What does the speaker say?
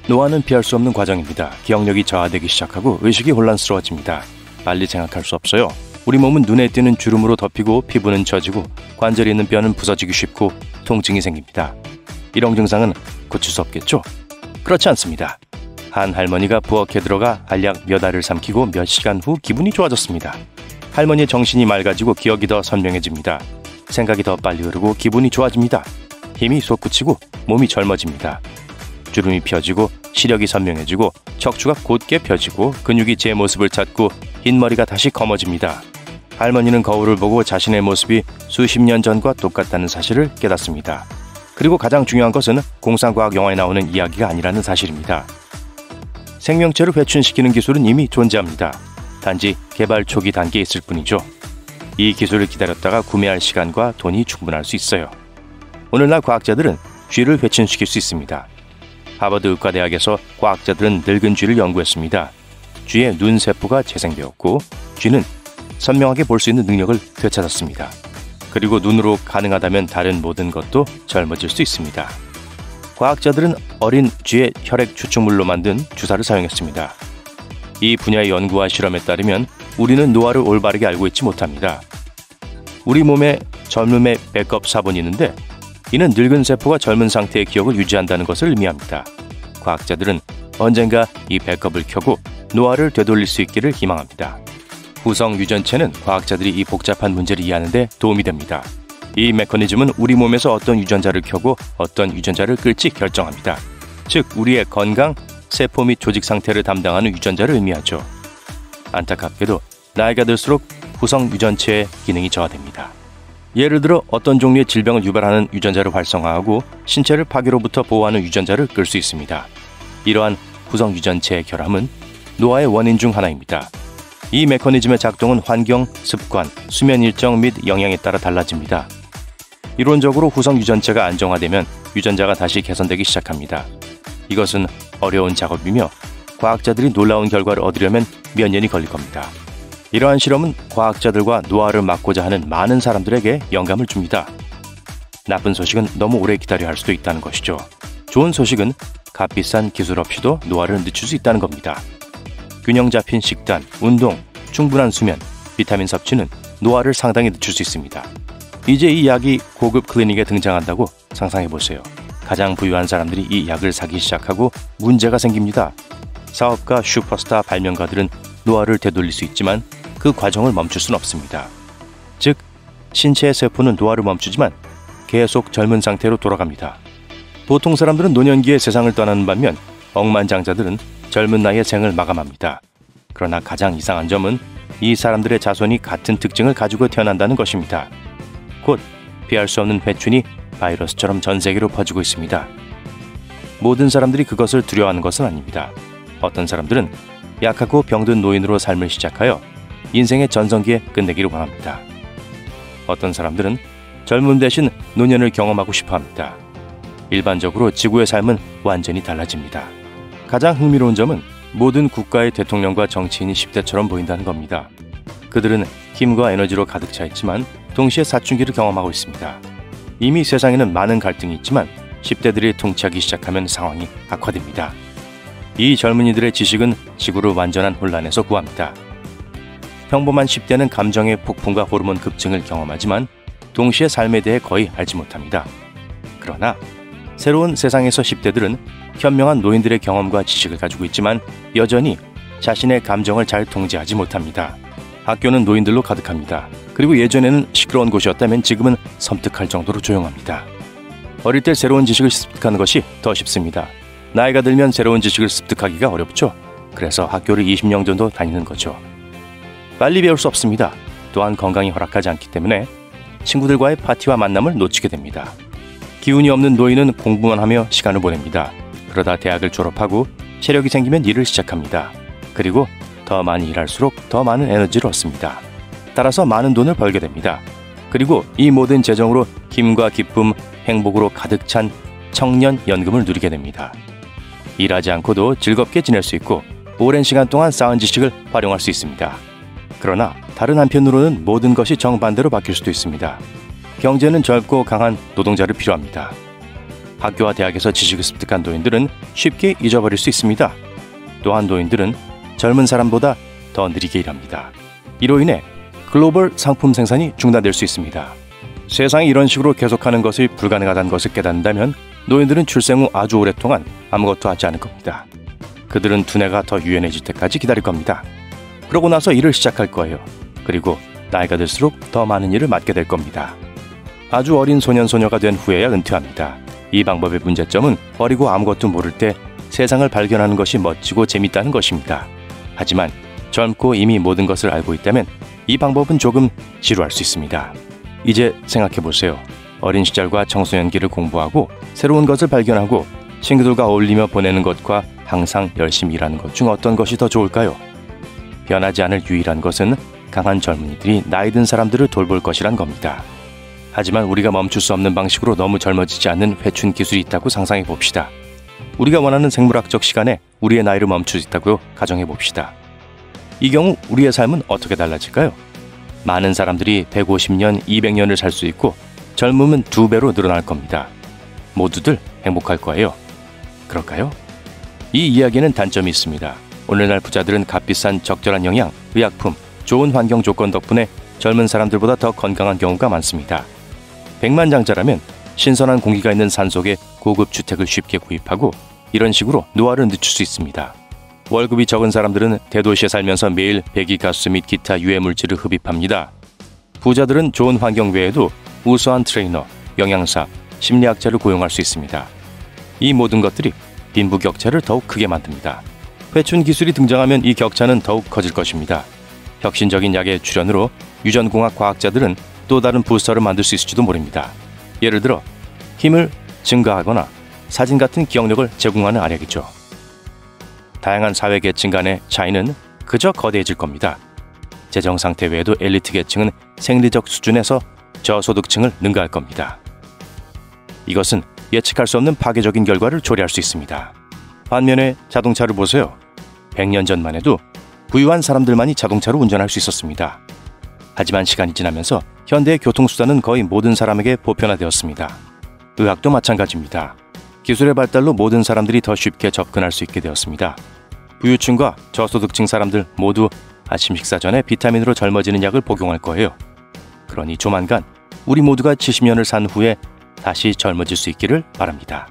노화는 피할 수 없는 과정입니다. 기억력이 저하되기 시작하고 의식이 혼란스러워집니다. 빨리 생각할 수 없어요. 우리 몸은 눈에 띄는 주름으로 덮이고 피부는 젖이고 관절이 있는 뼈는 부서지기 쉽고 통증이 생깁니다. 이런 증상은 고칠 수 없겠죠? 그렇지 않습니다. 한 할머니가 부엌에 들어가 알약 몇 알을 삼키고 몇 시간 후 기분이 좋아졌습니다. 할머니의 정신이 맑아지고 기억이 더 선명해집니다. 생각이 더 빨리 흐르고 기분이 좋아집니다. 힘이 솟구치고 몸이 젊어집니다. 주름이 펴지고 시력이 선명해지고 척추가 곧게 펴지고 근육이 제 모습을 찾고 흰머리가 다시 검어집니다. 할머니는 거울을 보고 자신의 모습이 수십 년 전과 똑같다는 사실을 깨닫습니다. 그리고 가장 중요한 것은 공상과학 영화에 나오는 이야기가 아니라는 사실입니다. 생명체를 회춘시키는 기술은 이미 존재합니다. 단지 개발 초기 단계에 있을 뿐이죠. 이 기술을 기다렸다가 구매할 시간과 돈이 충분할 수 있어요. 오늘날 과학자들은 쥐를 회춘시킬 수 있습니다. 하버드 의과대학에서 과학자들은 늙은 쥐를 연구했습니다. 쥐의 눈 세포가 재생되었고 쥐는 선명하게 볼 수 있는 능력을 되찾았습니다. 그리고 눈으로 가능하다면 다른 모든 것도 젊어질 수 있습니다. 과학자들은 어린 쥐의 혈액 추출물로 만든 주사를 사용했습니다. 이 분야의 연구와 실험에 따르면 우리는 노화를 올바르게 알고 있지 못합니다. 우리 몸에 젊음의 백업 사본이 있는데 이는 늙은 세포가 젊은 상태의 기억을 유지한다는 것을 의미합니다. 과학자들은 언젠가 이 백업을 켜고 노화를 되돌릴 수 있기를 희망합니다. 후성 유전체는 과학자들이 이 복잡한 문제를 이해하는 데 도움이 됩니다. 이 메커니즘은 우리 몸에서 어떤 유전자를 켜고 어떤 유전자를 끌지 결정합니다. 즉 우리의 건강, 세포 및 조직 상태를 담당하는 유전자를 의미하죠. 안타깝게도 나이가 들수록 후성 유전체의 기능이 저하됩니다. 예를 들어 어떤 종류의 질병을 유발하는 유전자를 활성화하고 신체를 파괴로부터 보호하는 유전자를 끌 수 있습니다. 이러한 후성 유전체의 결함은 노화의 원인 중 하나입니다. 이 메커니즘의 작동은 환경, 습관, 수면 일정 및 영양에 따라 달라집니다. 이론적으로 후성 유전체가 안정화되면 유전자가 다시 개선되기 시작합니다. 이것은 어려운 작업이며 과학자들이 놀라운 결과를 얻으려면 몇 년이 걸릴 겁니다. 이러한 실험은 과학자들과 노화를 막고자 하는 많은 사람들에게 영감을 줍니다. 나쁜 소식은 너무 오래 기다려야 할 수도 있다는 것이죠. 좋은 소식은 값비싼 기술 없이도 노화를 늦출 수 있다는 겁니다. 균형 잡힌 식단, 운동, 충분한 수면, 비타민 섭취는 노화를 상당히 늦출 수 있습니다. 이제 이 약이 고급 클리닉에 등장한다고 상상해보세요. 가장 부유한 사람들이 이 약을 사기 시작하고 문제가 생깁니다. 사업가, 슈퍼스타, 발명가들은 노화를 되돌릴 수 있지만 그 과정을 멈출 수는 없습니다. 즉, 신체의 세포는 노화를 멈추지만 계속 젊은 상태로 돌아갑니다. 보통 사람들은 노년기에 세상을 떠나는 반면 억만장자들은 젊은 나이에 생을 마감합니다. 그러나 가장 이상한 점은 이 사람들의 자손이 같은 특징을 가지고 태어난다는 것입니다. 곧 피할 수 없는 회춘이 바이러스처럼 전 세계로 퍼지고 있습니다. 모든 사람들이 그것을 두려워하는 것은 아닙니다. 어떤 사람들은 약하고 병든 노인으로 삶을 시작하여 인생의 전성기에 끝내기를 원합니다. 어떤 사람들은 젊음 대신 노년을 경험하고 싶어합니다. 일반적으로 지구의 삶은 완전히 달라집니다. 가장 흥미로운 점은 모든 국가의 대통령과 정치인이 10대처럼 보인다는 겁니다. 그들은 힘과 에너지로 가득 차 있지만 동시에 사춘기를 경험하고 있습니다. 이미 세상에는 많은 갈등이 있지만 10대들이 통치하기 시작하면 상황이 악화됩니다. 이 젊은이들의 지식은 지구를 완전한 혼란에서 구합니다. 평범한 10대는 감정의 폭풍과 호르몬 급증을 경험하지만 동시에 삶에 대해 거의 알지 못합니다. 그러나 새로운 세상에서 10대들은 현명한 노인들의 경험과 지식을 가지고 있지만 여전히 자신의 감정을 잘 통제하지 못합니다. 학교는 노인들로 가득합니다. 그리고 예전에는 시끄러운 곳이었다면 지금은 섬뜩할 정도로 조용합니다. 어릴 때 새로운 지식을 습득하는 것이 더 쉽습니다. 나이가 들면 새로운 지식을 습득하기가 어렵죠. 그래서 학교를 20년 정도 다니는 거죠. 빨리 배울 수 없습니다. 또한 건강이 허락하지 않기 때문에 친구들과의 파티와 만남을 놓치게 됩니다. 기운이 없는 노인은 공부만 하며 시간을 보냅니다. 그러다 대학을 졸업하고 체력이 생기면 일을 시작합니다. 그리고 더 많이 일할수록 더 많은 에너지를 얻습니다. 따라서 많은 돈을 벌게 됩니다. 그리고 이 모든 재정으로 힘과 기쁨, 행복으로 가득 찬 청년 연금을 누리게 됩니다. 일하지 않고도 즐겁게 지낼 수 있고 오랜 시간 동안 쌓은 지식을 활용할 수 있습니다. 그러나 다른 한편으로는 모든 것이 정반대로 바뀔 수도 있습니다. 경제는 젊고 강한 노동자를 필요합니다. 학교와 대학에서 지식을 습득한 노인들은 쉽게 잊어버릴 수 있습니다. 또한 노인들은 젊은 사람보다 더 느리게 일합니다. 이로 인해 글로벌 상품 생산이 중단될 수 있습니다. 세상이 이런 식으로 계속하는 것이 불가능하다는 것을 깨닫는다면 노인들은 출생 후 아주 오랫동안 아무것도 하지 않을 겁니다. 그들은 두뇌가 더 유연해질 때까지 기다릴 겁니다. 그러고 나서 일을 시작할 거예요. 그리고 나이가 들수록 더 많은 일을 맡게 될 겁니다. 아주 어린 소년 소녀가 된 후에야 은퇴합니다. 이 방법의 문제점은 어리고 아무것도 모를 때 세상을 발견하는 것이 멋지고 재밌다는 것입니다. 하지만 젊고 이미 모든 것을 알고 있다면 이 방법은 조금 지루할 수 있습니다. 이제 생각해보세요. 어린 시절과 청소년기를 공부하고 새로운 것을 발견하고 친구들과 어울리며 보내는 것과 항상 열심히 일하는 것 중 어떤 것이 더 좋을까요? 변하지 않을 유일한 것은 강한 젊은이들이 나이 든 사람들을 돌볼 것이란 겁니다. 하지만 우리가 멈출 수 없는 방식으로 너무 젊어지지 않는 회춘 기술이 있다고 상상해 봅시다. 우리가 원하는 생물학적 시간에 우리의 나이를 멈출 수 있다고 가정해 봅시다. 이 경우 우리의 삶은 어떻게 달라질까요? 많은 사람들이 150년, 200년을 살 수 있고 젊음은 2배로 늘어날 겁니다. 모두들 행복할 거예요. 그럴까요? 이 이야기는 단점이 있습니다. 오늘날 부자들은 값비싼 적절한 영양, 의약품, 좋은 환경 조건 덕분에 젊은 사람들보다 더 건강한 경우가 많습니다. 백만장자라면 신선한 공기가 있는 산속에 고급 주택을 쉽게 구입하고 이런 식으로 노화를 늦출 수 있습니다. 월급이 적은 사람들은 대도시에 살면서 매일 배기가스 및 기타 유해물질을 흡입합니다. 부자들은 좋은 환경 외에도 우수한 트레이너, 영양사, 심리학자를 고용할 수 있습니다. 이 모든 것들이 빈부격차를 더욱 크게 만듭니다. 회춘 기술이 등장하면 이 격차는 더욱 커질 것입니다. 혁신적인 약의 출현으로 유전공학 과학자들은 또 다른 부스터를 만들 수 있을지도 모릅니다. 예를 들어 힘을 증가하거나 사진 같은 기억력을 제공하는 알약이죠. 다양한 사회 계층 간의 차이는 그저 거대해질 겁니다. 재정 상태 외에도 엘리트 계층은 생리적 수준에서 저소득층을 능가할 겁니다. 이것은 예측할 수 없는 파괴적인 결과를 초래할 수 있습니다. 반면에 자동차를 보세요. 100년 전만 해도 부유한 사람들만이 자동차로 운전할 수 있었습니다. 하지만 시간이 지나면서 현대의 교통수단은 거의 모든 사람에게 보편화되었습니다. 의학도 마찬가지입니다. 기술의 발달로 모든 사람들이 더 쉽게 접근할 수 있게 되었습니다. 부유층과 저소득층 사람들 모두 아침 식사 전에 비타민으로 젊어지는 약을 복용할 거예요. 그러니 조만간 우리 모두가 70년을 산 후에 다시 젊어질 수 있기를 바랍니다.